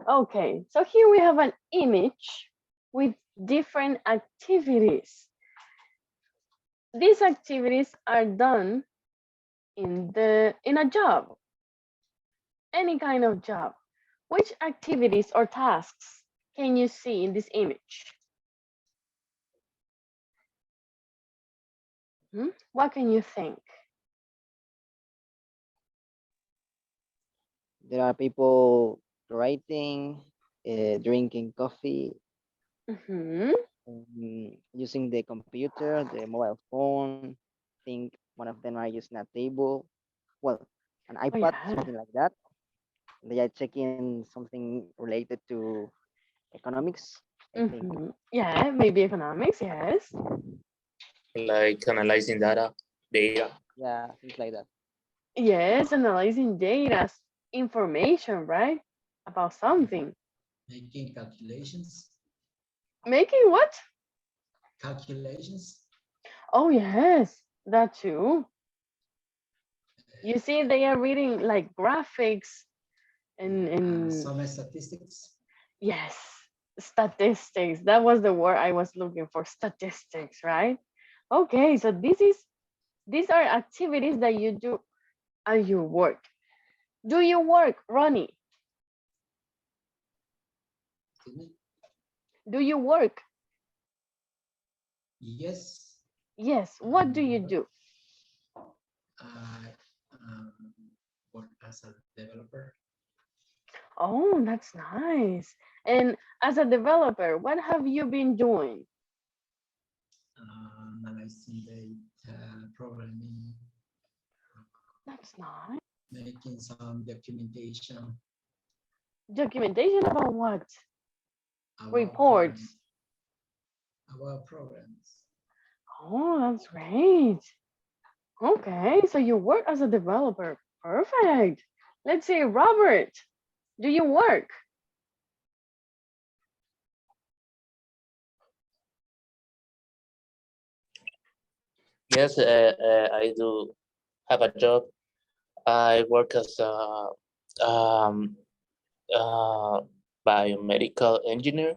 Okay, so here we have an image with different activities. These activities are done in a job, any kind of job. Which activities or tasks can you see in this image? What can you think? There are people writing, drinking coffee, Hmm. using the computer, the mobile phone. I think one of them are using a table, well, an Oh iPad, yeah. something like that. They are checking something related to economics, I think. Yeah, maybe economics, yes. like analyzing data. Yeah, things like that. Yes, analyzing data, information, right? About something. Making calculations. Making what? Calculations. Oh yes, that too. You see, they are reading like graphics and Some statistics. yes, statistics. That was the word I was looking for. Statistics, right? Okay, so these are activities that you do at your work. Do you work, Ronnie? Excuse me. Do you work? Yes. Yes. What do you do? I work as a developer, Oh, that's nice. And as a developer, what have you been doing? analyzing data, programming, That's nice. making some documentation Documentation about what? about program, Reports. about programs. Oh, that's great. Okay, so you work as a developer. Perfect. Let's see, Robert, do you work? Yes, I do have a job. I work as a um, uh, biomedical engineer.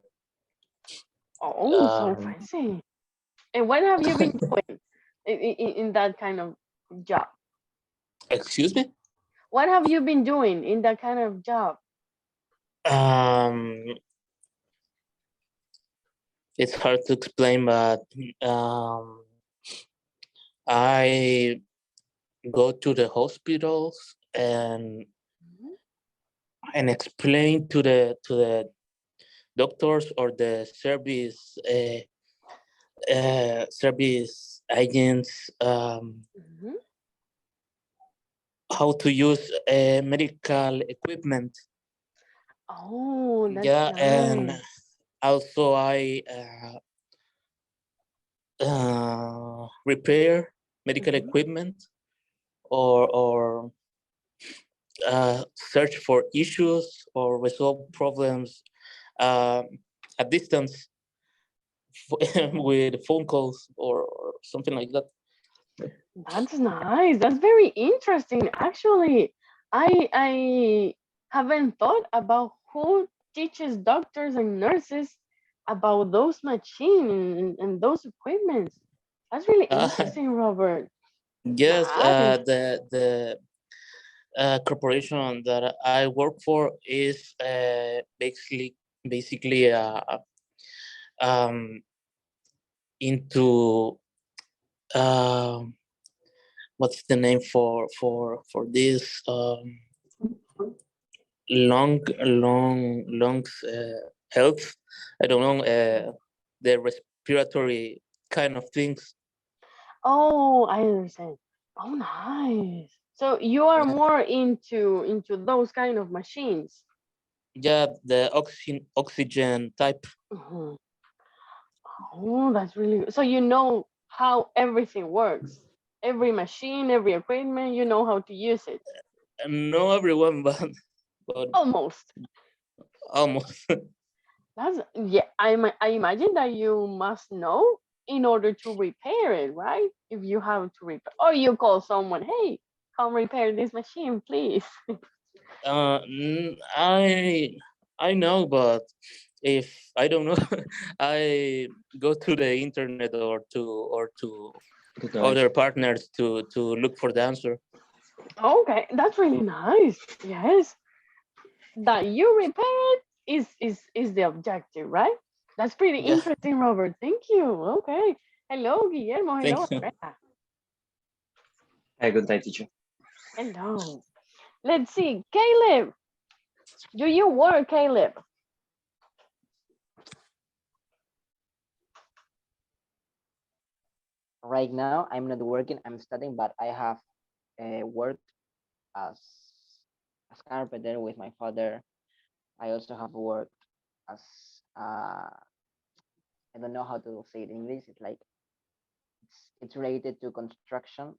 Oh, so Um, fancy. And what have you been doing in that kind of job? excuse me. What have you been doing in that kind of job? Um, it's hard to explain, but um, I go to the hospitals Mhm. and explain to the doctors or the service agents Mhm. how to use medical equipment. Oh, that's Yeah, and nice. also I repair medical Mhm. equipment or search for issues or resolve problems um, at distance with phone calls or something like that. That's nice. That's very interesting. Actually, I haven't thought about who teaches doctors and nurses about those machines and those equipments. That's really Uh, interesting, Robert. yes, Nice. the corporation that I work for is basically um, into um, what's the name for this lungs health. I don't know the respiratory kind of things. Oh, I understand. Oh, nice. So you are Yeah, more into those kind of machines. yeah, the oxygen type. Mhm. Oh, that's really good. So you know how everything works. Every machine, every equipment, you know how to use it. Not everyone, but Almost. almost. That's yeah. I imagine that you must know in order to repair it, right? If you have to repair, or you call someone, hey, come repair this machine, please. I I know, but if I don't know, I go to the internet or to other partners to look for the answer. Okay, that's really nice. Yes, that you repair it is the objective, right? That's pretty Yeah, interesting, Robert. Thank you. Okay. Hello, Guillermo. Hello, thank you. Andrea. Hi, good day, teacher. Hello. Let's see, Caleb. Do you work, Caleb? Right now, I'm not working. I'm studying, but I have worked as carpenter with my father. I also have worked as I don't know how to say it in English. It's like it's related to construction,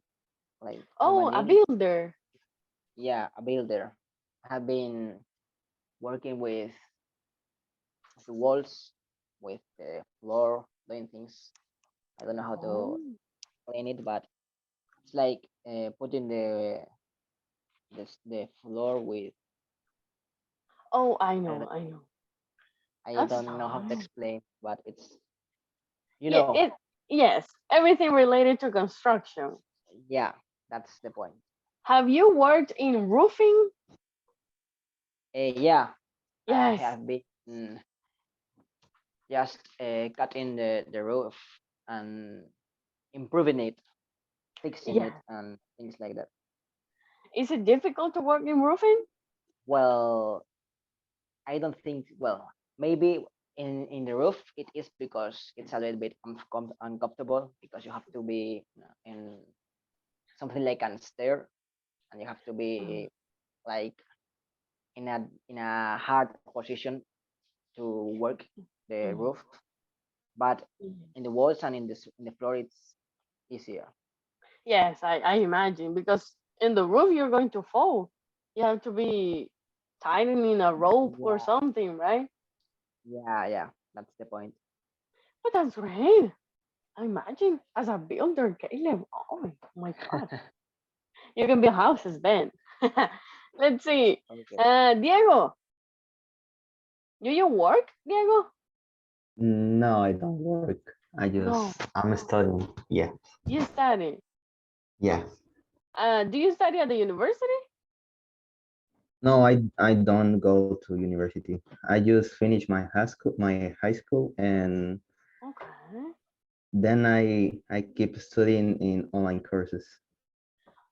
like Oh, a urbanism. builder. Yeah, a builder. I have been working with the walls, with the floor, doing things. I don't know how to Oh, explain it, but it's like putting the floor with oh, I I don't know, know, I know. I That's don't know how to nice. explain, but it's you Yeah, know, it yes, everything related to construction. yeah, that's the point. Have you worked in roofing? Yeah, I Yes. have been just cutting the roof and improving it, fixing Yeah. it, and things like that. Is it difficult to work in roofing? Well, I don't think. Well, maybe in the roof it is because it's a little bit uncomfortable because you have to be in something like a stair and you have to Mm, be like in a hard position to work the mm, roof. But mm. in the walls and in the floor it's easier. Yes, I imagine because in the roof you're going to fall. You have to be tightening a rope or Yeah, something, right? yeah, that's the point. But that's great. I imagine as a builder, Caleb. Oh my God. You can build houses then. Let's see. Okay. Diego, do you work, Diego? No, I don't work. No, I'm studying. Yeah, you study. yeah. Do you study at the university? No, I don't go to university. I just finished my high school, and Okay. then I keep studying in online courses.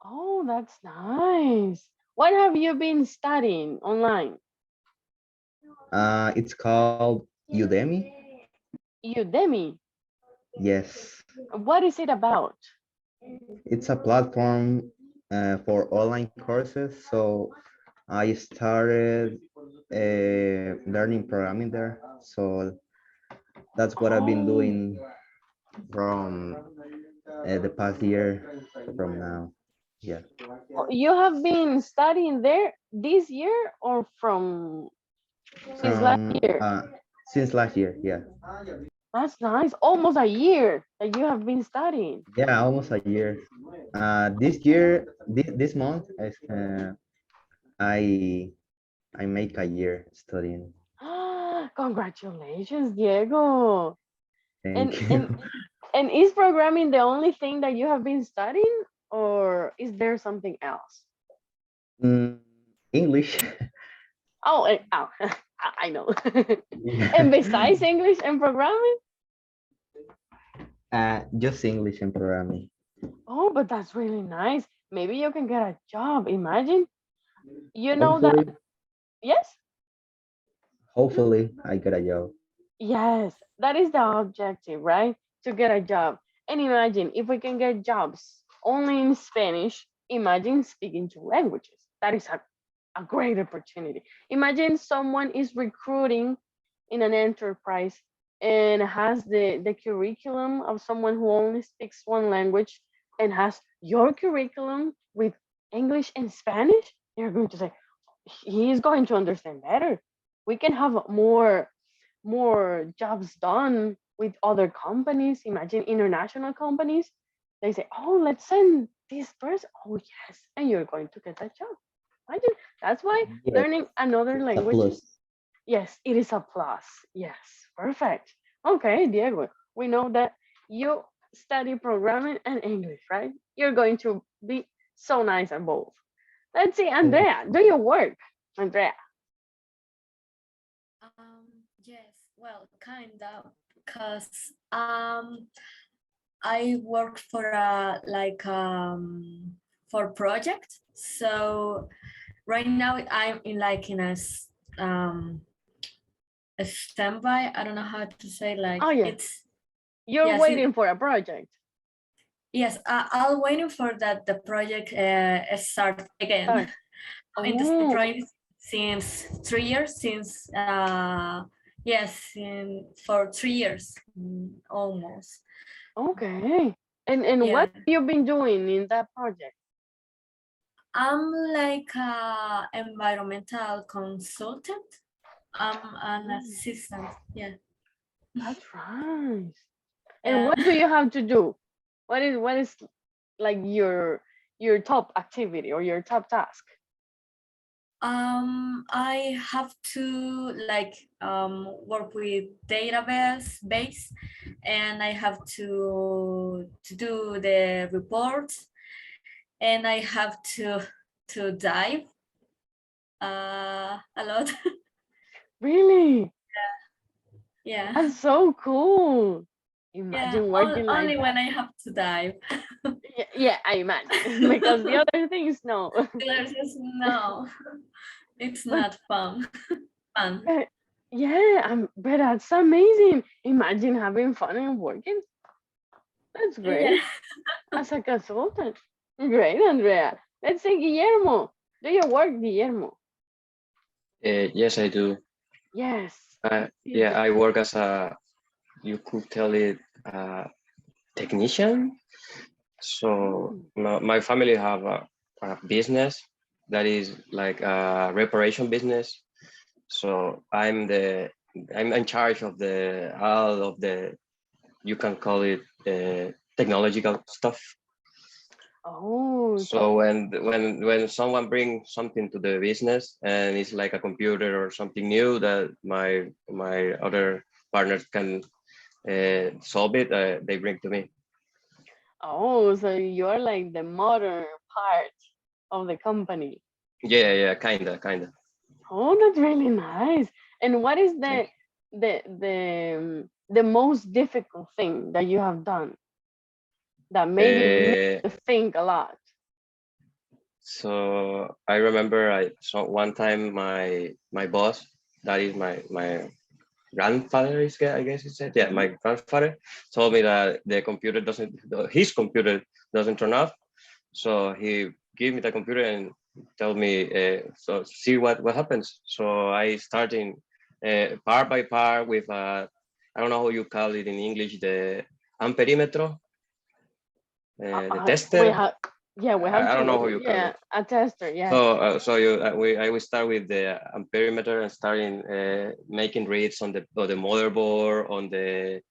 Oh, that's nice. What have you been studying online? It's called Udemy. Udemy. Yes, What is it about? it's a platform for online courses. So I started learning programming there. So that's what I've been Oh, doing from the past year from now. Yeah. you have been studying there this year or from since last From year? since last year. Yeah. That's nice. Almost a year that you have been studying. Yeah, almost a year. This year, this month, I I make a year studying. Congratulations, Diego. And Thank and you. and is programming the only thing that you have been studying, or is there something else? Mm, English. Oh, oh, I know. And Yeah. besides English and programming, Just English and programming. oh, but that's really nice. Maybe you can get a job. Imagine, you know that, Hopefully, yes, hopefully I get a job. yes, that is the objective, right? To get a job. And imagine if we can get jobs only in Spanish, imagine speaking two languages. That is a great opportunity. Imagine someone is recruiting in an enterprise and has the curriculum of someone who only speaks one language and has your curriculum with English and Spanish. You're going to say, he's going to understand better. We can have more jobs done with other companies. Imagine international companies. They say, oh, let's send this person. Oh, yes. And you're going to get that job. Imagine that's why Yeah, learning another it's a language plus. Yes, it is a plus. Yes, perfect. Okay, Diego, we know that you study programming and English, right? You're going to be so nice at both. Let's see, Andrea, do your work, Andrea. Yes, well, kind of, because I work for a for project. So right now I'm in um a standby. I don't know how to say, like, Oh yeah, it's you're yes waiting for a project. yes. I'll waiting for that the project start again. Start. In the Oh, project since 3 years, since yes, for 3 years, almost. okay. And what Yeah, have you been doing in that project? I'm like a environmental consultant. I'm an Mm, assistant. Yeah. that's right. And Yeah. what do you have to do? What is like your top activity or your top task? I have to work with base, and I have to do the reports, and I have to dive a lot. Really? Yeah. That's so cool. Yeah. Imagine working like Only when that. I have to dive. Yeah, yeah, I imagine. Because the other things, no. There's just no, it's But, not fun. Fun. but yeah, but that's amazing. Imagine having fun and working. That's Yeah. great. As a consultant. Great, Andrea. Let's say Guillermo. Do your work, Guillermo? Yes, I do. Yes. Please Yeah, do. I work as a, you could tell it, technician. So Oh, my family have a business that is like a reparation business. So I'm in charge of the all of the, you can call it, technological stuff. oh, so So when someone brings something to the business and it's like a computer or something new that my other partners can solve it, they bring to me. so you're like the modern part of the company. Yeah, yeah, kinda. Oh, that's really nice. And what is Thank the most difficult thing that you have done that you. maybe made you think a lot? So I remember I saw one time my boss, that is my grandfather, I guess he said, yeah, my grandfather told me that his computer doesn't turn off. So he gave me the computer and told me, so see what happens. So I started part by part with, I don't know how you call it in English, the amperimetro, the We tester. have, yeah, we have I don't know how to, you call yeah, it. a tester, yes. So I will start with the amperimeter and starting making reads on the motherboard, on the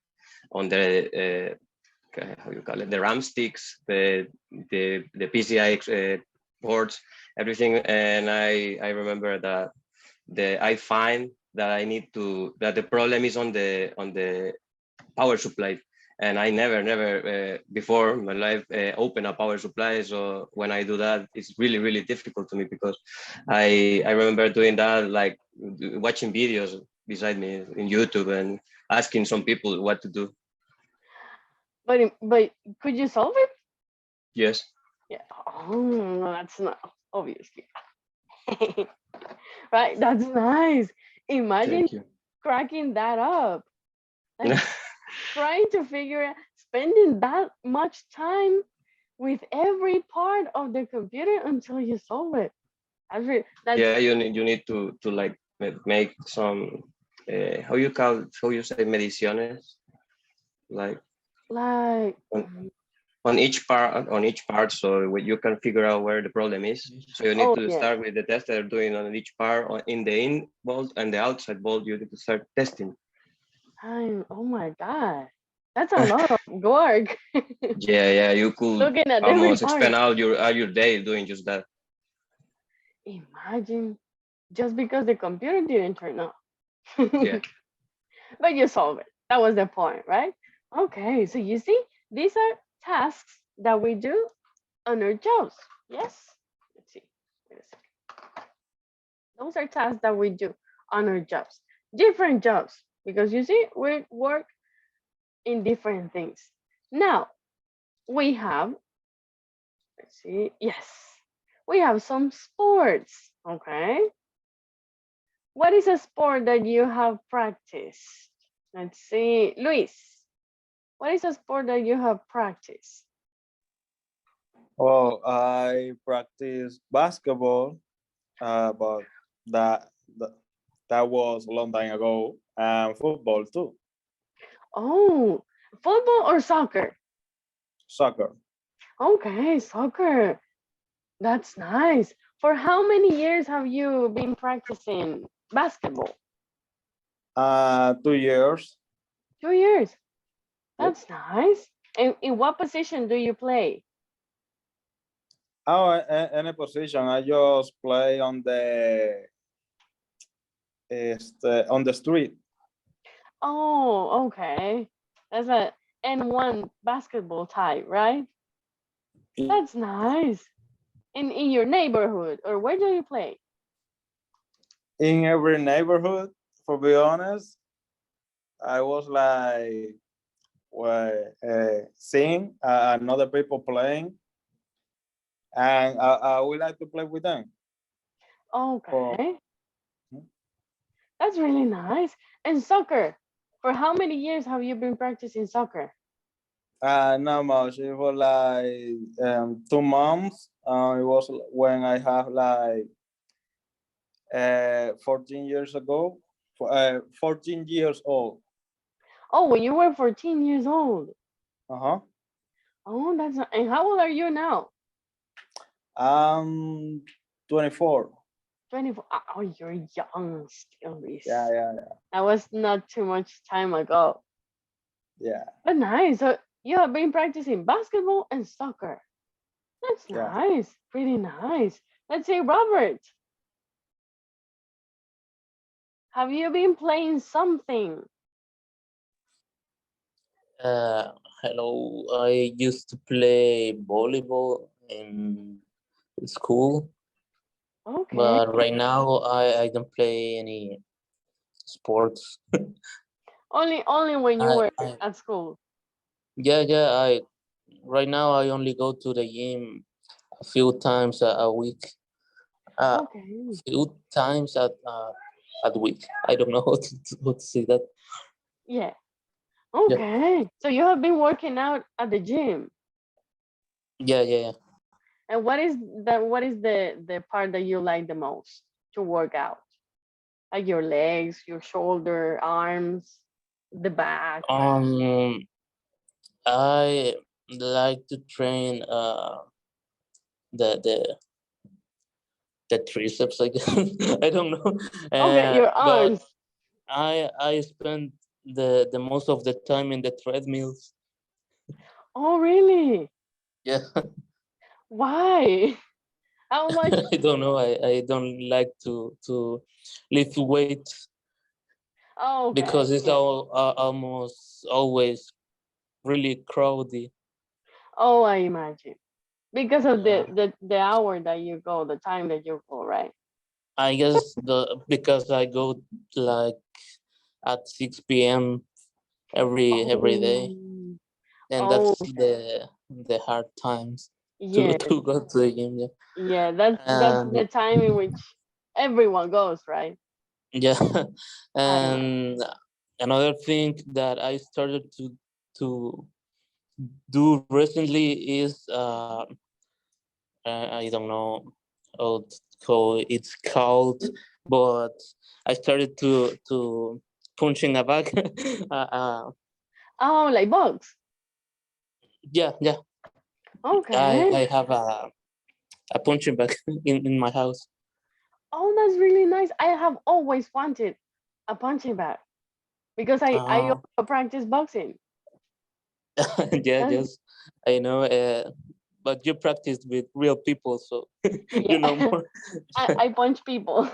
how you call it, the RAM sticks, the PCI ports, everything. And I remember that I find that that the problem is on the power supply. And I never before in my life open a power supply. So when I do that, it's really difficult to me, because I remember doing that, like watching videos beside me in YouTube and asking some people what to do. But could you solve it? Yes. Yeah. Oh, that's not obviously. Right, that's nice. Imagine Thank you. cracking that up. Like trying to figure out spending that much time with every part of the computer until you solve it. That's Yeah, you need to like make some how you say mediciones, like like on, on each part, so you can figure out where the problem is. So you need oh to yeah. start with the test that they're doing on each part, in the in bolt and the outside bolt. You need to start testing. Oh my god. That's a lot of work. Yeah, you could Looking at every almost part. expend all your day doing just that. Imagine just because the computer didn't turn on. Yeah. But you solve it. That was the point, right? Okay, so you see, these are tasks that we do on our jobs. Yes? Let's see. Wait a second. Those are tasks that we do on our jobs. Different jobs, because you see, we work in different things. Now, we have, let's see, yes, we have some sports, okay? What is a sport that you have practiced? Let's see, Luis, what is a sport that you have practiced? Well, I practice basketball, but that, that that was a long time ago, and football too, Oh, football or soccer? soccer. Okay, soccer. That's nice. For how many years have you been practicing basketball? 2 years. 2 years. Yep. That's nice. And in what position do you play? Oh, any position. I just play on the street. Oh, okay. That's a N1 basketball type, right? That's nice. In your neighborhood, or where do you play? In every neighborhood. For be honest, I was like, well, seeing another people playing, and I would like to play with them. Okay, that's really nice. And soccer, for how many years have you been practicing soccer? Not much. It was like 2 months. It was when I have like 14 years ago. 14 years old. Oh, when you were 14 years old. Uh-huh. Oh, and how old are you now? 24. 24. Oh, you're young still, Luis. Yeah. That was not too much time ago. Yeah. But nice. So you have been practicing basketball and soccer. That's Yeah. nice. Pretty nice. Let's say, Robert, have you been playing something? Hello. I used to play volleyball in school, Okay. but right now I don't play any sports. Only when you I, were I at school. yeah. I right now I only go to the gym a few times a week. Okay. Few times at week. I don't know how to say that. Yeah. Yeah. Okay. So you have been working out at the gym. Yeah. And what is the part that you like the most to work out? Like your legs, your shoulder, arms, the back. I like to train the the the triceps, I guess. I don't know. Okay, your But arms. I spend the most of the time in the treadmills. Oh, really? Yeah. Why? How much? I don't know. I don't like to lift weights Oh, okay. because it's Yeah. almost always really crowded. Oh, I imagine. Because of Yeah. the hour that you go, the time that you go, right? I guess because I go like at 6 p.m. every day, Oh, and oh, that's okay. the hard times to Yes. to go to the gym. Yeah. Yeah, that's And the time in which everyone goes, right? yeah, I know. and another thing that I started to do recently is I don't know how it's called, but I started to punching a bag. uh, Oh, like bugs. yeah. Okay. I have a punching bag in my house. Oh, that's really nice. I have always wanted a punching bag because I Uh, also practice boxing. yeah, That's, just I know. But you practice with real people, so you yeah. know more. I punch people.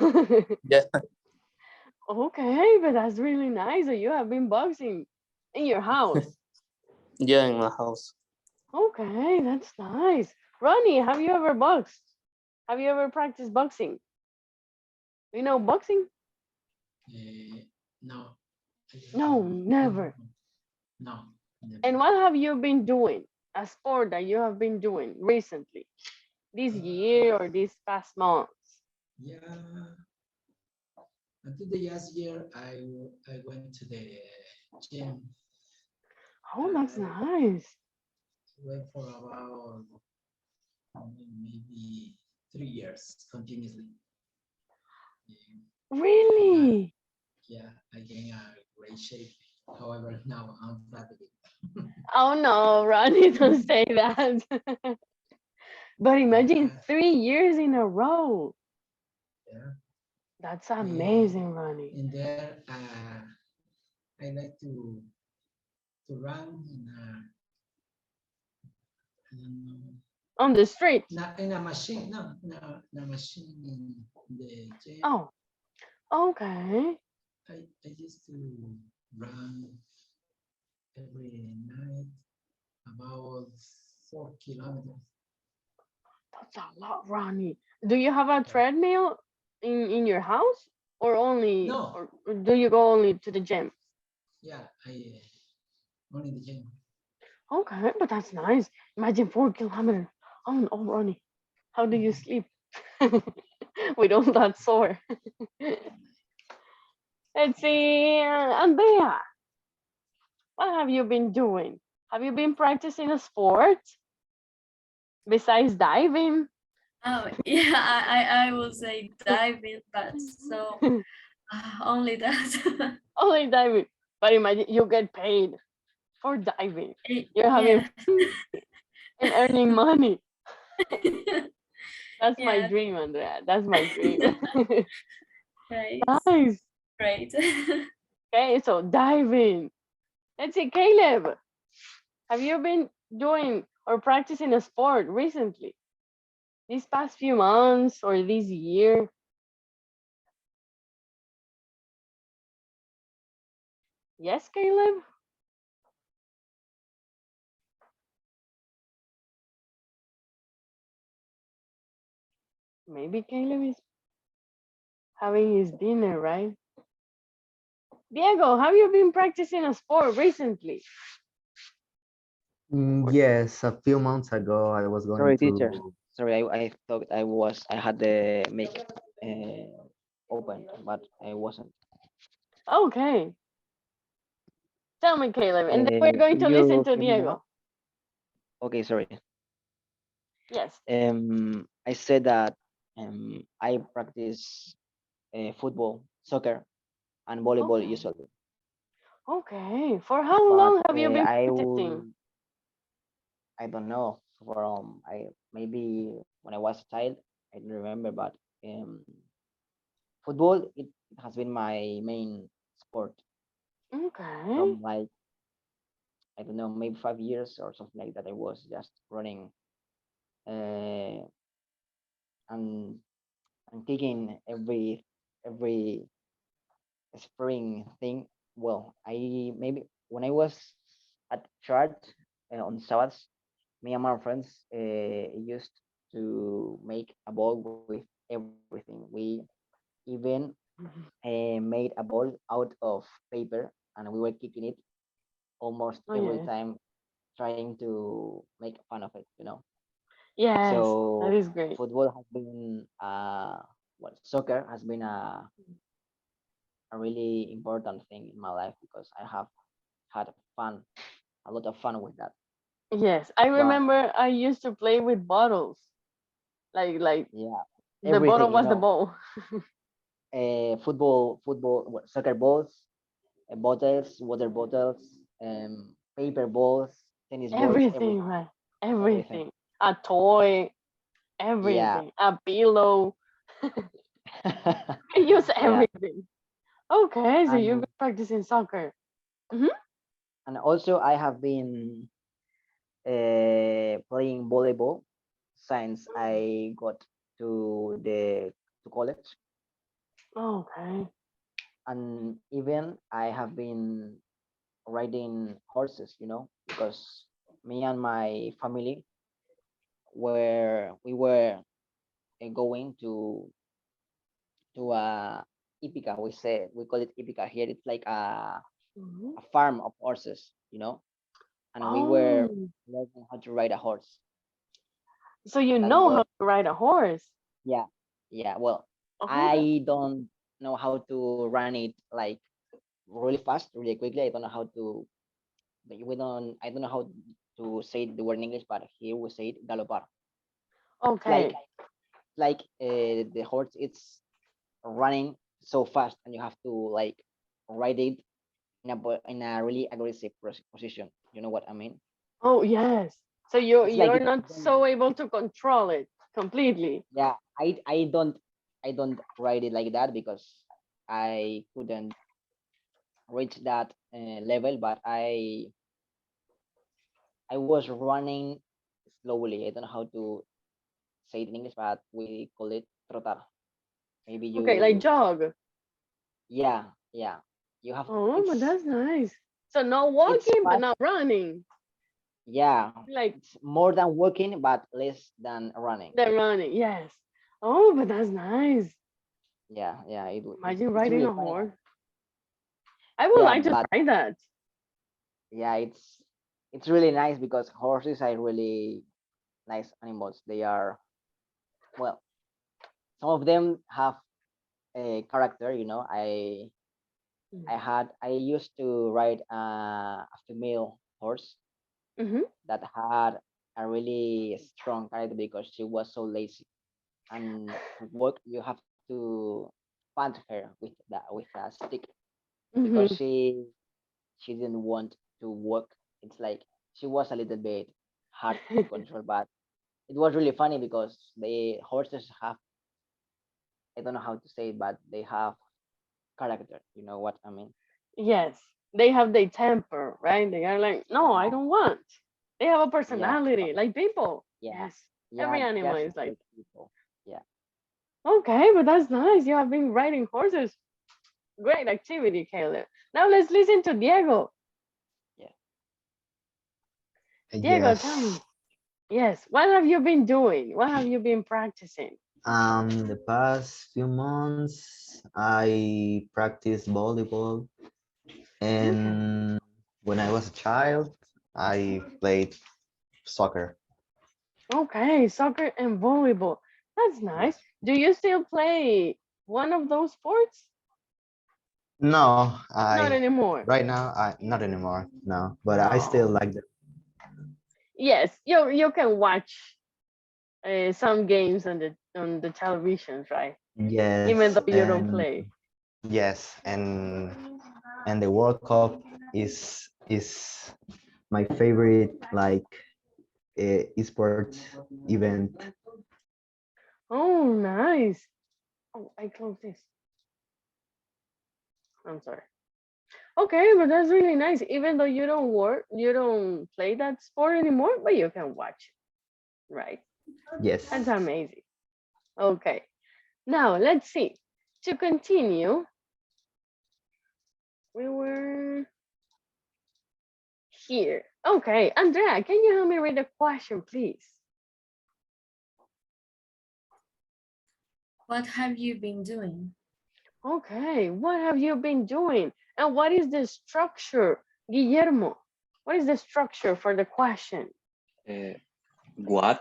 Yeah. Okay, but that's really nice. So you have been boxing in your house. Yeah, in my house. Okay, that's nice. Ronnie, have you ever boxed? Have you ever practiced boxing? You know boxing? No. No, never. No. Never. And what have you been doing? A sport that you have been doing recently, this year or these past months? Yeah. Until the last year, I went to the gym. Oh, that's I nice. went for about maybe 3 years continuously. And Really? yeah, I gained a great shape. However, now I'm fat again. Oh no, Ronnie, don't say that. But imagine Yeah, 3 years in a row. yeah. That's And amazing, Ronnie. in there, I like to run I don't know, On the street. in a machine. No, in a machine in the gym. Oh, okay. I used to run every night about 4 kilometers. That's a lot, Ronnie. Do you have a treadmill in your house or only No. or do you go only to the gym? Yeah, I only the gym. Okay, but that's nice. Imagine 4 kilometers. Oh no, Ronnie. How do you sleep? With all that sore. Let's see, Andrea, what have you been doing? Have you been practicing a sport besides diving? Oh, yeah, I will say diving, but so only that. Only diving. But imagine you get paid for diving. You're having Yeah. fun and earning money. That's my Yeah, dream, Andrea. That's my dream. right. Nice. Great. Okay, so diving. Let's see, Caleb. Have you been doing or practicing a sport recently? These past few months or this year? Yes, Caleb? Maybe Caleb is having his dinner, right? Diego, have you been practicing a sport recently? Yes, a few months ago, I was going Sorry, teacher. to. Sorry, I thought I had the mic open, but I wasn't. Okay. Tell me, Caleb, and then we're Uh, going to listen you to hear me now? Diego. Okay, sorry. Yes. I said that I practice football, soccer, and volleyball Okay. usually. Okay. For how But long have you been practicing? I don't know. From I maybe when I was a child, I don't remember, but um, football it has been my main sport Okay. from like I don't know maybe 5 years or something like that. I was just running uh, and kicking every spring thing. Well, I maybe when I was at church on Sabbaths, me and my friends used to make a ball with everything. We even made a ball out of paper and we were kicking it almost Oh every yes. time, trying to make fun of it, you know. Yes, that So is great. football has been, well, soccer has been a really important thing in my life because I have had fun, a lot of fun with that. Yes, I But remember I used to play with bottles. Like yeah, the bottle everything, was the ball. football, soccer balls, bottles, water bottles, paper balls, tennis balls, Everything, everything, right? everything. Everything. A toy, Yeah. everything. A pillow. I use Yeah, everything. Okay, so you've and been practicing soccer. Hmm. also I have been playing volleyball since I got to the to college. Okay. And even I have been riding horses, because me and my family we were going to Ipica. We call it Ipica here. It's like Mhm. a farm of horses, and we were Oh, learning how to ride a horse. so you That know how was, to ride a horse. yeah, yeah. Well, Oh, I don't know how to run it like really fast, really quickly. I don't know how to. We don't. I don't know how to say the word in English, but here we say it galopar. It's okay. like the horse. It's running so fast, and you have to like ride it in a really aggressive position. You know what I mean? Oh, yes. So you It's like you're it's not so dangerous. able to control it completely. Yeah, I don't ride it like that because I couldn't reach that level, but I was running slowly. I don't know how to say it in English, but we call it trotar. Maybe Okay, like you, jog. yeah, yeah. You have Oh, but that's nice. So no it's walking, but fast, not running. yeah. Like It's more than walking, but less than running. the running, yes. Oh, but that's nice. Yeah, yeah. Imagine It's riding really a funny. horse. I would Yeah, like to but try that. yeah, it's really nice because horses are really nice animals. They are, well, some of them have a character. I used to ride a female horse Mm-hmm. that had a really strong character because she was so lazy. And to work, you have to punch her with a stick because Mm-hmm. she didn't want to work. It's like she was a little bit hard to control, but it was really funny because the horses have, I don't know how to say it, but they have character. You know what I mean? Yes, they have their temper, right? They are like, no, I Yeah, don't want. They have a yeah, personality, like people. yeah, Yes, yeah. every animal Just is like, like people. Yeah, okay, but that's nice. You have been riding horses. Great activity, Caleb. Now let's listen to Diego. yeah. Diego, tell me. Yes. Yes, what have you been doing? What have you been practicing? The past few months, I practiced volleyball, Okay. and when I was a child, I played soccer. Okay, soccer and volleyball. That's nice. Yes. Do you still play one of those sports? No, Not I anymore. right now I not anymore. No, but I still Oh. like them. Yes, you can watch some games on the televisions, right? Even Yes, though you don't and play. yes, and the World Cup is my favorite like esports event. Oh, nice. Oh, I closed this. I'm sorry. Okay, but that's really nice. Even though you don't play that sport anymore, but you can watch it, right? Yes. That's amazing. Okay, now let's see. To continue, we were here. Okay, Andrea, can you help me read the question, please? What have you been doing? Okay, what have you been doing? And what is the structure, Guillermo? What is the structure for the question? Uh, what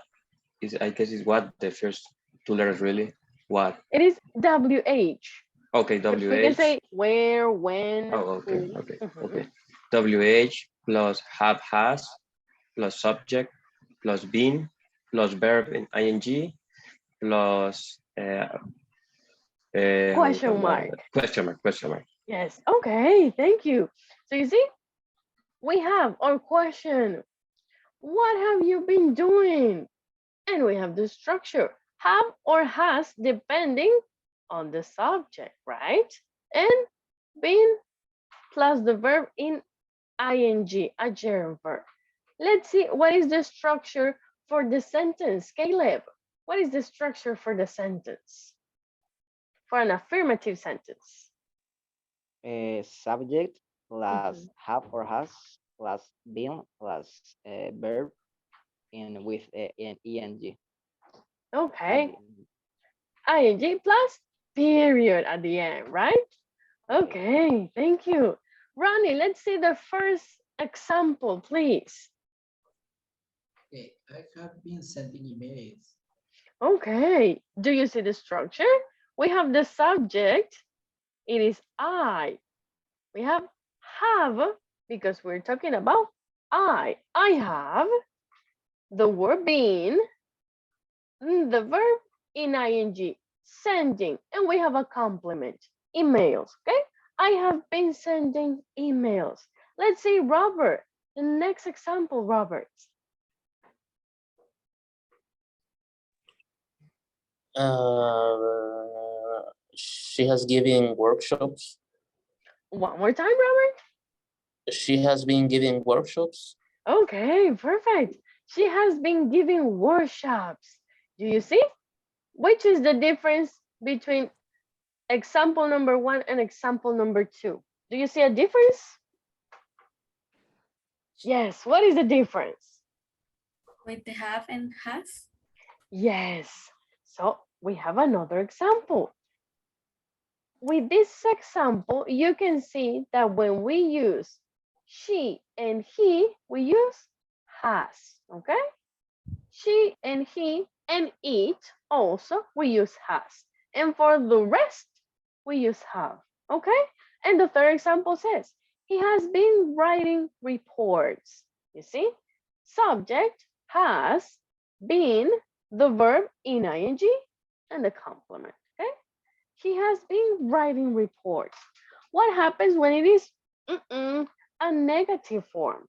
is, I guess is what the first two letters really. What? It is WH. Okay, But we can WH. say where, when, Oh, okay, who. okay, Mhm. okay. WH plus have has plus subject plus been plus verb in ing plus how we call Question that? mark. Question mark, question mark. Yes. Okay, thank you. So you see, we have our question. What have you been doing? And we have the structure. Have or has depending on the subject, right? And been plus the verb in ing, a gerund verb. Let's see what is the structure for the sentence, Caleb. What is the structure for the sentence? For an affirmative sentence. subject plus Mhm. have or has plus been plus verb and with an ing at Okay, the end. ing plus period at the end, right? Okay. Okay, thank you. Ronnie, let's see the first example, please. Okay, I have been sending emails. Okay, do you see the structure? We have the subject, it is I. We have, because we're talking about I. I have the word being, the verb in ing, sending, and we have a complement, emails, okay? I have been sending emails. Let's see, Robert, the next example, Robert. She has given workshops. One more time, Robert. She has been giving workshops. Okay, perfect. She has been giving workshops. Do you see? Which is the difference between example number 1 and example number 2? Do you see a difference? Yes, what is the difference? With the have and has. Yes, so we have another example. With this example, you can see that when we use she and he, we use has, okay? She and he and it also, we use has. And for the rest, we use have, okay? And the third example says, he has been writing reports. You see? Subject has been, the verb in ing, and the complement, okay? He has been writing reports. What happens when it is a negative form?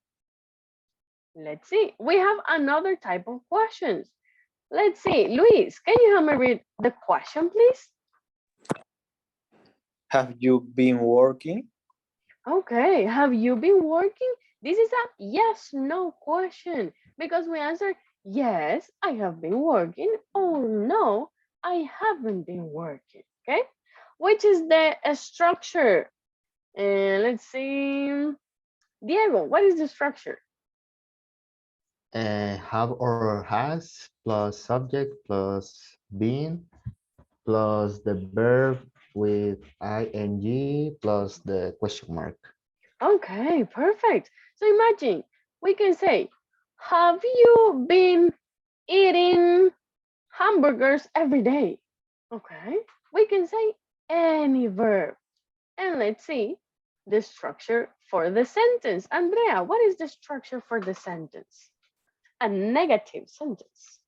Let's see. We have another type of questions. Let's see. Luis, can you help me read the question, please? Have you been working? Okay. Have you been working? This is a yes, no question because we answer yes, I have been working. Oh, no, I haven't been working. Okay. Which is the structure? And let's see. Diego, what is the structure? Have or has plus subject plus been plus the verb with ing plus the question mark. Okay, perfect. So imagine we can say, have you been eating hamburgers every day? Okay, we can say any verb. And let's see the structure for the sentence. Andrea, what is the structure for the sentence? A negative sentence.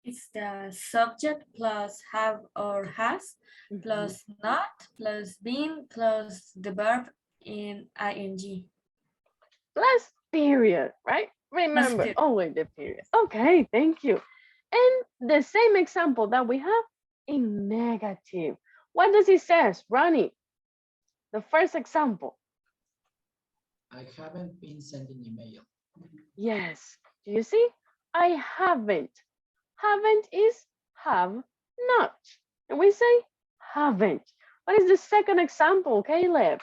It's the subject plus have or has Mhm. plus not plus been plus the verb in ing. Plus period, right? Remember, Period. always the period. Okay, thank you. And the same example that we have in negative. What does it says, Ronnie? The first example. I haven't been sending email. Yes. Do you see? I haven't. Haven't is have not. And we say haven't. What is the second example, Caleb?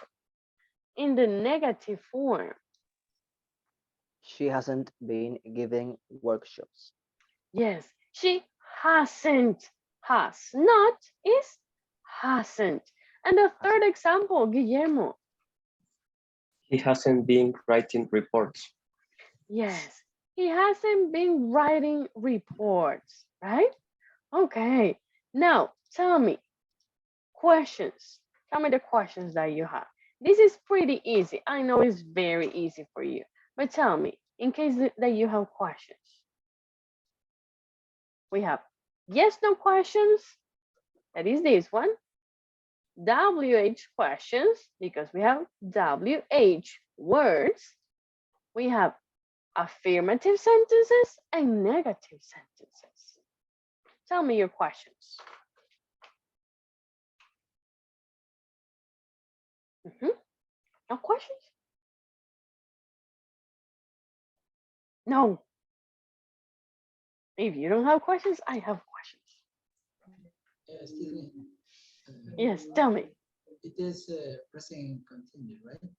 In the negative form. She hasn't been giving workshops. Yes, she hasn't. Has not is hasn't. And the third Hasn't. example, Guillermo. He hasn't been writing reports. Yes, he hasn't been writing reports, right? Okay, now tell me questions. Tell me the questions that you have. This is pretty easy. I know it's very easy for you, but tell me in case that you have questions. We have yes, no questions. That is this one. WH questions because we have WH words. We have affirmative sentences and negative sentences. Tell me your questions. No questions? No. If you don't have questions, I have questions. Excuse me. Yes, tell me. it is present continuous, right?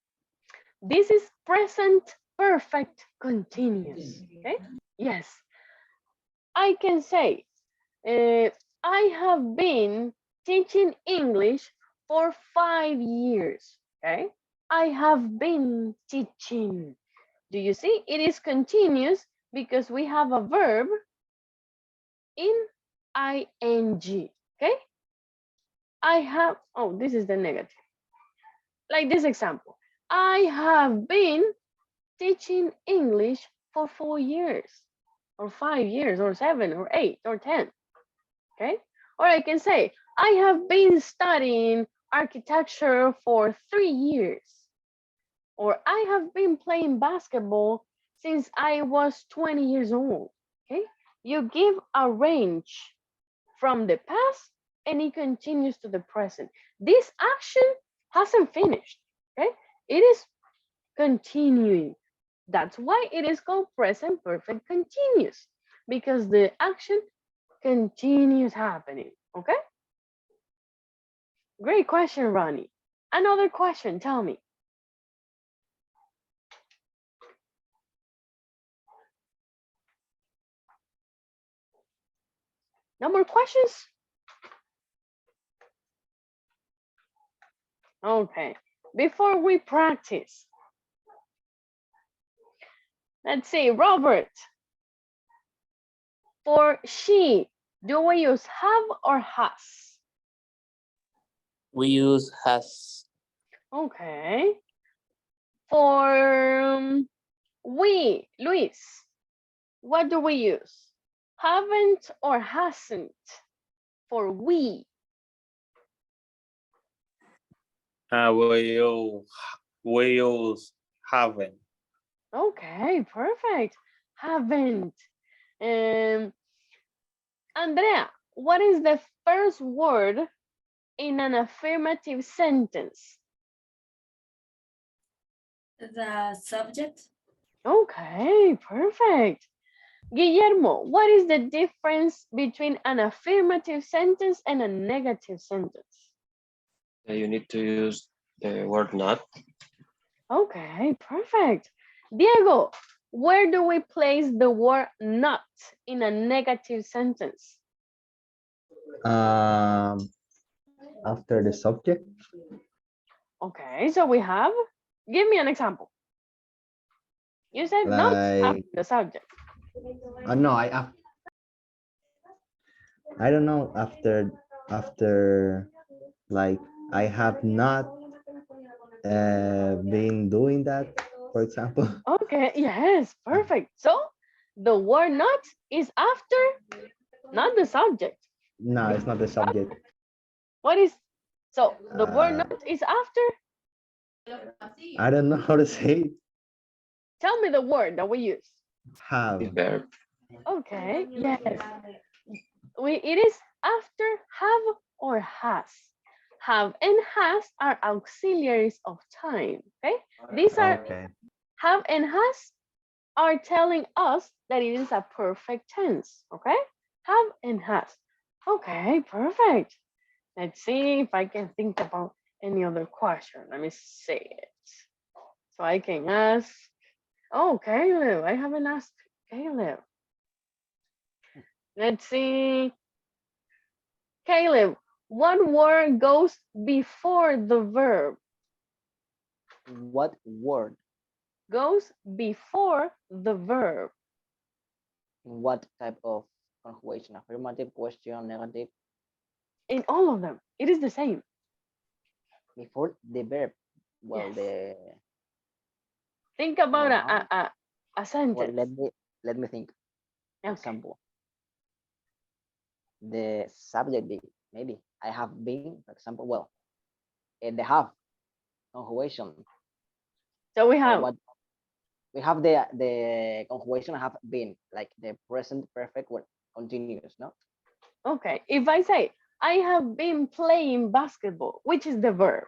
This is present perfect continuous. Okay. Yes. I can say, I have been teaching English for 5 years. Okay. I have been teaching. Do you see? It is continuous because we have a verb in ing. Okay. I have, oh, this is the negative. Like this example. I have been teaching English for 4 years, or 5 years, or 7, or 8, or 10. Okay. Or I can say, I have been studying architecture for 3 years. Or I have been playing basketball since I was 20 years old. Okay. You give a range from the past and it continues to the present. This action hasn't finished. Okay. It is continuing. That's why it is called present perfect continuous, because the action continues happening. Okay. Great question, Ronnie. Another question, tell me. No more questions? Okay. Before we practice, let's see, Robert. For she, do we use have or has? We use has. Okay. For we, Luis, what do we use? Haven't or hasn't for we? We use haven't. Okay, perfect. Haven't. Andrea, what is the first word in an affirmative sentence? The subject. Okay, perfect. Guillermo, what is the difference between an affirmative sentence and a negative sentence? You need to use the word not. Okay, perfect. Diego, where do we place the word not in a negative sentence? After the subject, Okay, so we have, give me an example. You said not after like, the subject. no, I don't know, after like I have not been doing that, for example. Okay, yes, perfect. So the word not is after, not the subject. No, it's not the subject. What is, so the word Uh, not is after? I don't know how to say it. Tell me the word that we use. Have. The verb. Okay, yes. It is after have or has. Have and has are auxiliaries of time. Okay, these are Okay. have and has are telling us that it is a perfect tense. Okay, have and has. Okay, perfect. Let's see if I can think about any other question. Let me see it. So I can ask. Oh, Caleb, I haven't asked Caleb. Let's see. Caleb, what word goes before the verb? What word? Goes before the verb. In what type of conjugation? Affirmative, question, negative? In all of them, it is the same. Before the verb. Well, Yes. Think about a well, sentence. let me think. For Okay. example, the subject maybe I have been, for example, well, the have conjugation. So we Or have, what we have the conjugation have been, like the present perfect word continuous, no? okay, if I say, I have been playing basketball, which is the verb?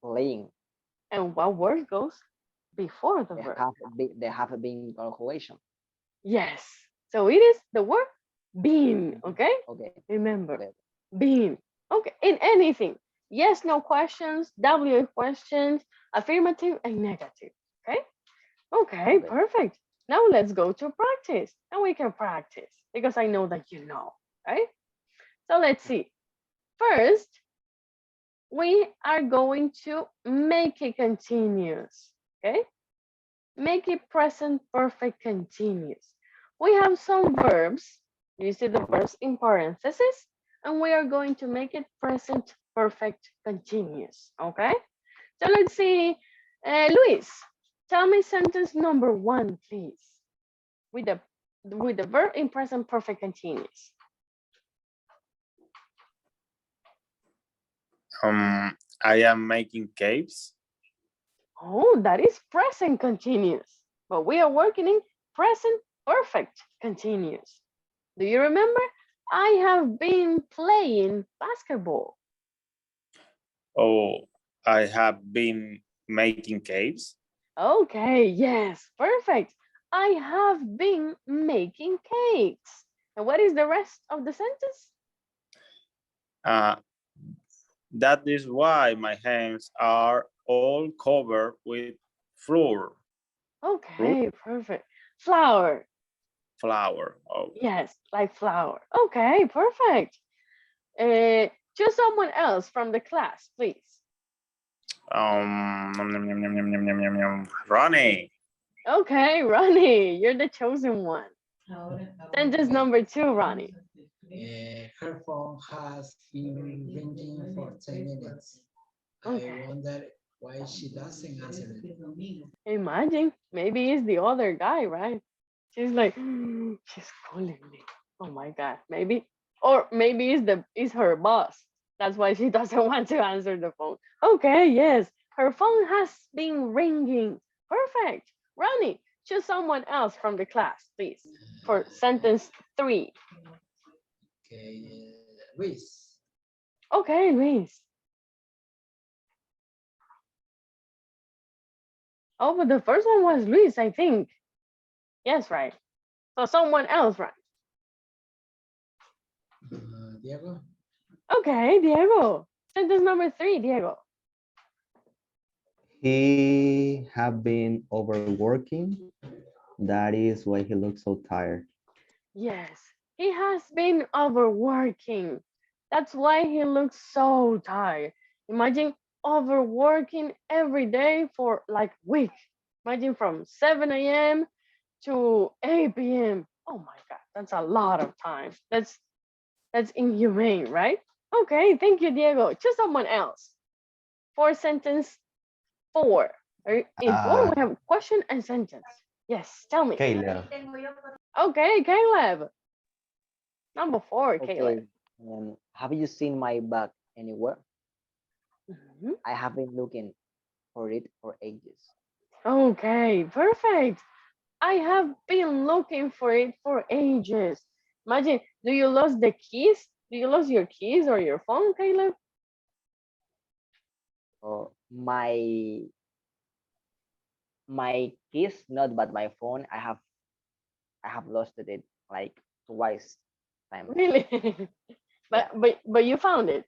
Playing. And what word goes before the verb? They have been conjugation. Yes. So it is the word been, okay? Okay. Remember, Okay. been. Okay, in anything. yes, no questions, W questions, affirmative and negative. Okay? Okay, Okay. perfect. Now let's go to practice. And we can practice because I know that you know, right? So let's see. First, we are going to make it continuous. Okay? Make it present perfect continuous. We have some verbs. You see the verbs in parentheses, and we are going to make it present perfect continuous. Okay? So let's see. Luis, tell me sentence number 1, please, with the verb in present perfect continuous. I am making cakes. Oh, that is present continuous, but we are working in present perfect continuous. Do you remember? I have been playing basketball. Oh, I have been making cakes. Okay, yes, perfect. I have been making cakes. And what is the rest of the sentence? Uh, that is why my hands are all covered with flour. Okay, perfect. Flower. Flour. Oh, Yes, like flower. Okay, perfect. Choose someone else from the class, please. Ronnie. Okay, Ronnie, you're the chosen one. Sentence number 2, Ronnie. Her phone has been ringing for 10 minutes. Okay. I wonder why she doesn't answer it. Imagine, maybe it's the other guy, right? She's like, she's calling me. Oh my God, maybe, or maybe it's her boss. That's why she doesn't want to answer the phone. Okay, yes, her phone has been ringing. Perfect. Ronnie, choose someone else from the class, please, for sentence 3. Okay, Luis. Okay, Luis. Oh, but the first one was Luis, I think. Yes, right. So someone else, right? Diego. Okay, Diego. Sentence number 3, Diego. He have been overworking. That is why he looks so tired. Yes, he has been overworking. That's why he looks so tired. Imagine overworking every day for like a week. Imagine from 7 a.m. to 8 p.m. Oh my God, that's a lot of time. That's inhumane, right? Okay, thank you, Diego. Choose someone else for sentence 4. In 4, we have question and sentence. Yes, tell me. Caleb. Okay, Caleb. Number 4, Caleb. Okay. Have you seen my bag anywhere? Mhm. I have been looking for it for ages. Okay, perfect. I have been looking for it for ages. Imagine, do you lose the keys? Do you lose your keys or your phone, Caleb? Oh, my keys, not but my phone. I have lost it like twice times. Really? Yeah. but you found it,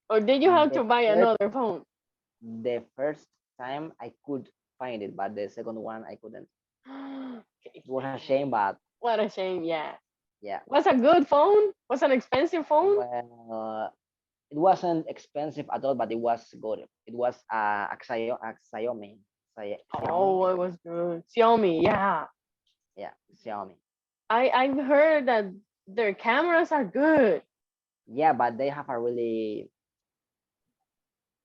or did you have The to buy first another phone? the first time I could find it, but the second one I couldn't. Okay. It was a shame, but What a shame. Yeah. yeah. Was a good phone? Was an expensive phone? Well, it wasn't expensive at all, but it was good. It was a Xiaomi. Xiaomi. Oh, it was good. Xiaomi. Yeah. Yeah, Xiaomi. I've heard that their cameras are good. Yeah, but they have a really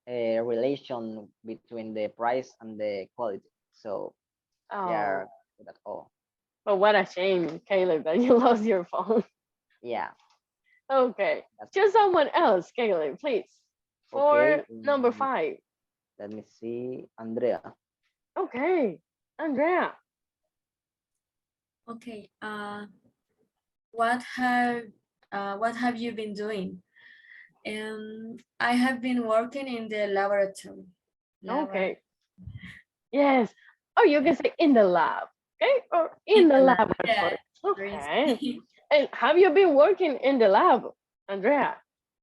relation between the price and the quality. So they Oh, are good at all. but what a shame, Caleb, that you lost your phone. Yeah. Okay. That's Choose someone else, Caleb, please. okay. For number 5. Let me see. Andrea. Okay. Andrea. Okay. What have what have you been doing? I have been working in the laboratory. Okay. Yes. Or you can say in the lab. Okay. Or In in the the lab, laboratory. yeah. Okay. And have you been working in the lab, Andrea?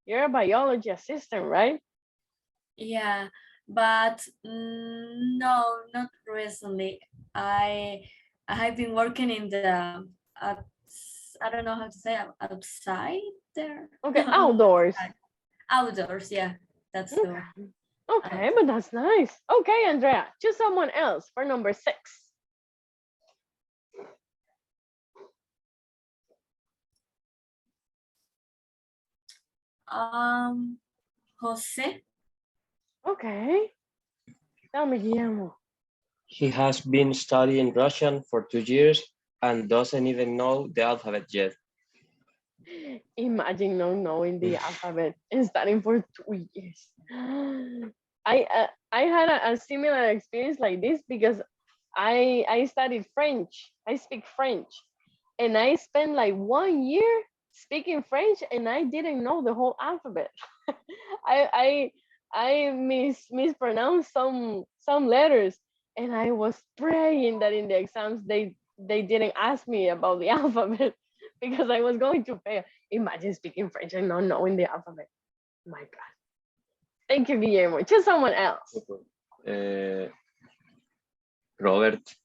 You're a biology assistant, right? Yeah, but no, not recently. I have been working in the I don't know how to say outside there. Okay, outdoors. Outdoors, yeah, that's the Okay. one. Okay, but that's nice. Okay, Andrea, choose someone else for number 6. Jose. Okay. Tell me, Guillermo. He has been studying Russian for 2 years and doesn't even know the alphabet yet. Imagine not knowing the alphabet and studying for 2 years. I had a similar experience like this because I studied French. I speak French, and I spent like 1 year speaking French, and I didn't know the whole alphabet. I mispronounced some letters, and I was praying that in the exams they didn't ask me about the alphabet because I was going to fail. Imagine speaking French and not knowing the alphabet. My God. Thank you, Guillermo. Choose someone else. Robert.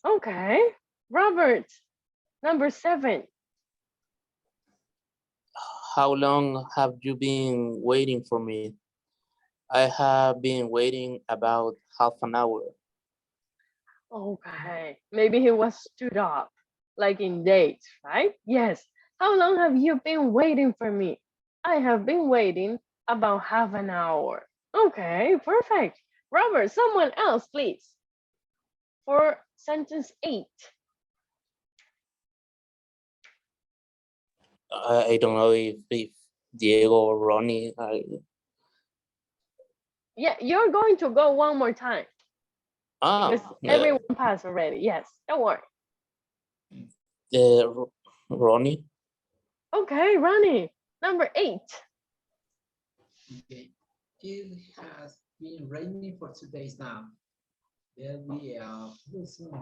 Okay. Robert, number 7. How long have you been waiting for me? I have been waiting about half an hour. Okay. Maybe he was stood up, like in dates, right? Yes. How long have you been waiting for me? I have been waiting about half an hour. Okay, perfect. Robert, someone else, please. For sentence 8. I don't know if Diego or Ronnie. Yeah, you're going to go one more time because Yeah, everyone passed already. Yes, don't worry. Ronnie. Okay, Ronnie, number 8. Okay. It has been raining for 2 days now. There will be a full soon.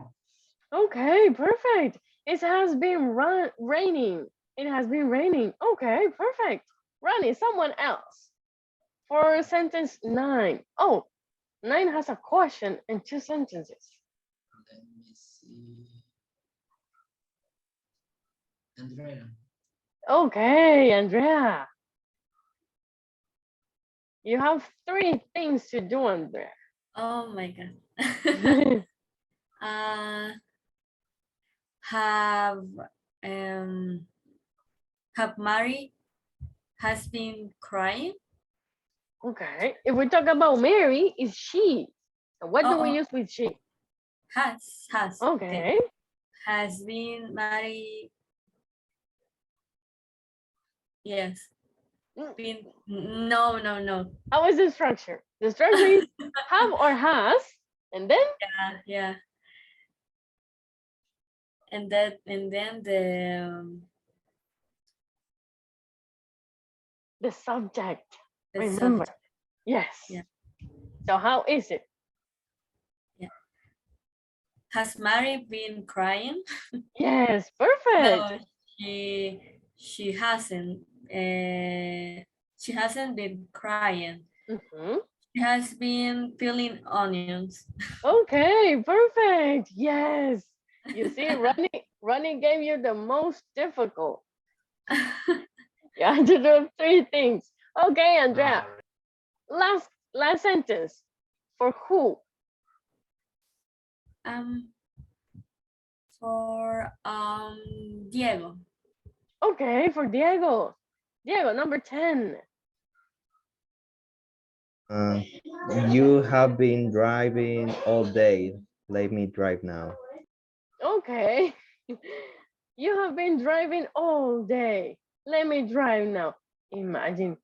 Okay, perfect. It has been raining. It has been raining. Okay, perfect. Ronnie, someone else. For sentence 9. Oh, 9 has a question and 2 sentences. Let me see. Andrea. Okay, Andrea. You have 3 things to do, Andrea. Oh my God. uh, have um have Mary has been crying. Okay, if we talk about Mary, is she. So what do we Oh, use with she? has Okay. has been Mary. Yes. Been no. How is the structure? The structure is have or has, and then Yeah. And then the subject. the Remember. subject. Yes. Yeah. So how is it? Yeah. Has Mary been crying? Yes, perfect. No, she hasn't. She hasn't been crying. Mhm. She has been peeling onions. Okay, perfect. Yes. You see, Ronnie gave you the most difficult. You have to do 3 things. Okay, Andrea. Last sentence. For who? Um, for Diego. Okay, for Diego. Diego, number 10. You have been driving all day. Let me drive now. Okay. You have been driving all day. Let me drive now. Imagine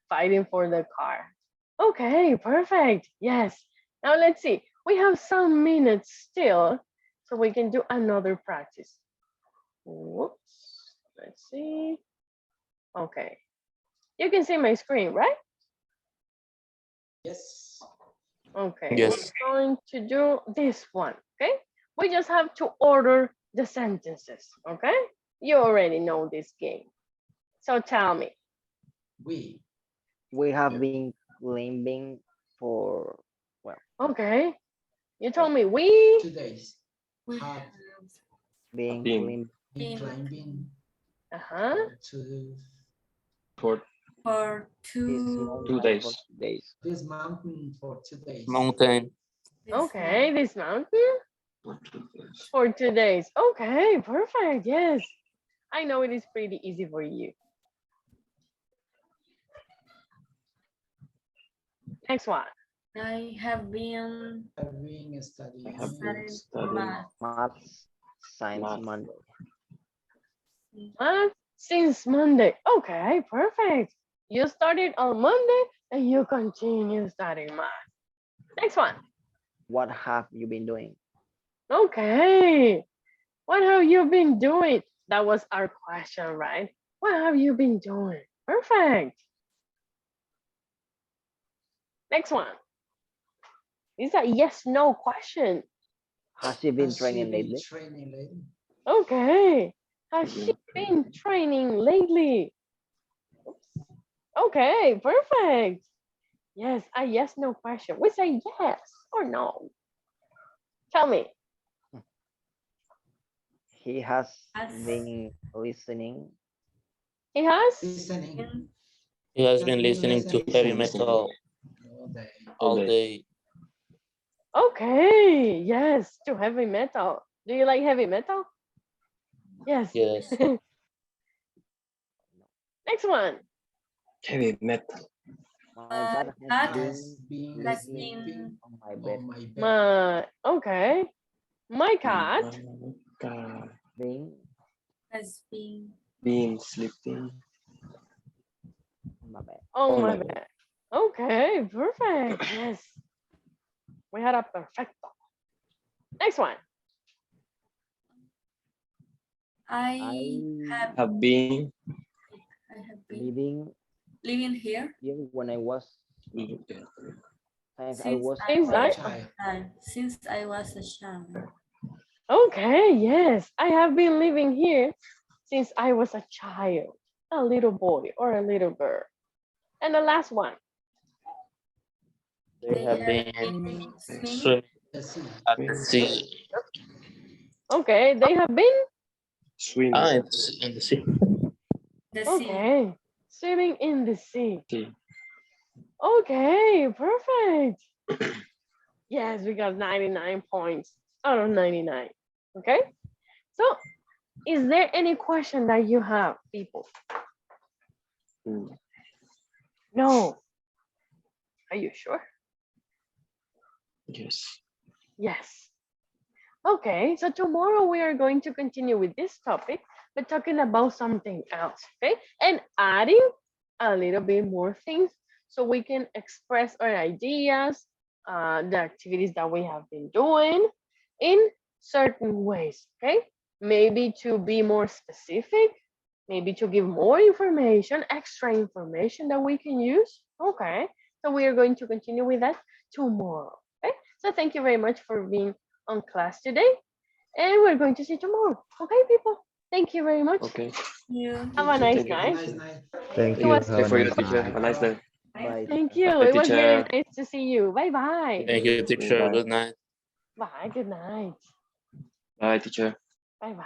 fighting for the car. Okay, perfect. Yes. Now let's see. We have some minutes still, so we can do another practice. Whoops. Let's see. Okay. You can see my screen, right? Yes. Okay, Yes. we're going to do this one, okay? We just have to order the sentences, okay? You already know this game. So tell me. We have been climbing for, well, Okay. You told me 2 days. We Have have being Being climb been been climbing uh-huh. to for for this two mountain 2 days. for 2 days. this mountain for 2 days. Mountain. this Okay, month. this mountain For 2 days. for 2 days. Okay, perfect. Yes. I know it is pretty easy for you. Next one. I have been I've been studying I have been studying studying math. Maths, science, math. Monday. Math since Monday. Okay, perfect. You started on Monday and you continue studying math. Next one. What have you been doing? Okay. What have you been doing? That was our question, right? What have you been doing? Perfect. Next one. It's a yes, no question. Has she been Has she training been lately? training lately? Okay. Has she been training lately? Oops. Okay, perfect. Yes, a yes, no question. We say yes or no. Tell me. He has Has been listening. He has? Listening. been He has Has been been listening to listening heavy Listening. metal all day. all day. day. Okay, yes, to heavy metal. Do you like heavy metal? Yes. Yes. Next one. Heavy metal. My cat has cat Has been been has sleeping been on my bed. on my bed. Okay. My cat God. Being has been Been sleeping on my bed. on on my my bed. bed. Okay, perfect. Yes. We had a perfecto. Next one. I I have Have been I have been living living here here when I was since I since was I Seems was like Child. since I was a child. okay, yes. I have been living here since I was a child, a little boy or a little girl. And the last one. They They have have been been swimming swimming The sea. at the sea. Okay, they have been swimming. In the sea. the sea. okay. Swimming in the sea. See. Okay, perfect. Yes, we got 99 points out of 99. Okay. So, is there any question that you have, people? Mm. No. Are you sure? Yes. Yes. Okay, so tomorrow we are going to continue with this topic, but talking about something else, okay? And adding a little bit more things so we can express our ideas, the activities that we have been doing in certain ways, okay? Maybe to be more specific, maybe to give more information, extra information that we can use, okay? So we are going to continue with that tomorrow, okay? So thank you very much for being on class today, and we're going to see you tomorrow. Okay, people? Thank you very much. Okay. You Have a nice Thank you. Have a night. nice night. Thank It you. was Have Same a for you, nice teacher. Have night. a nice day. Bye. thank you. Bye, It was very teacher. nice to see you. Bye bye. Thank you, teacher. Bye. Good night. Bye. Good night. Bye, teacher. Bye bye.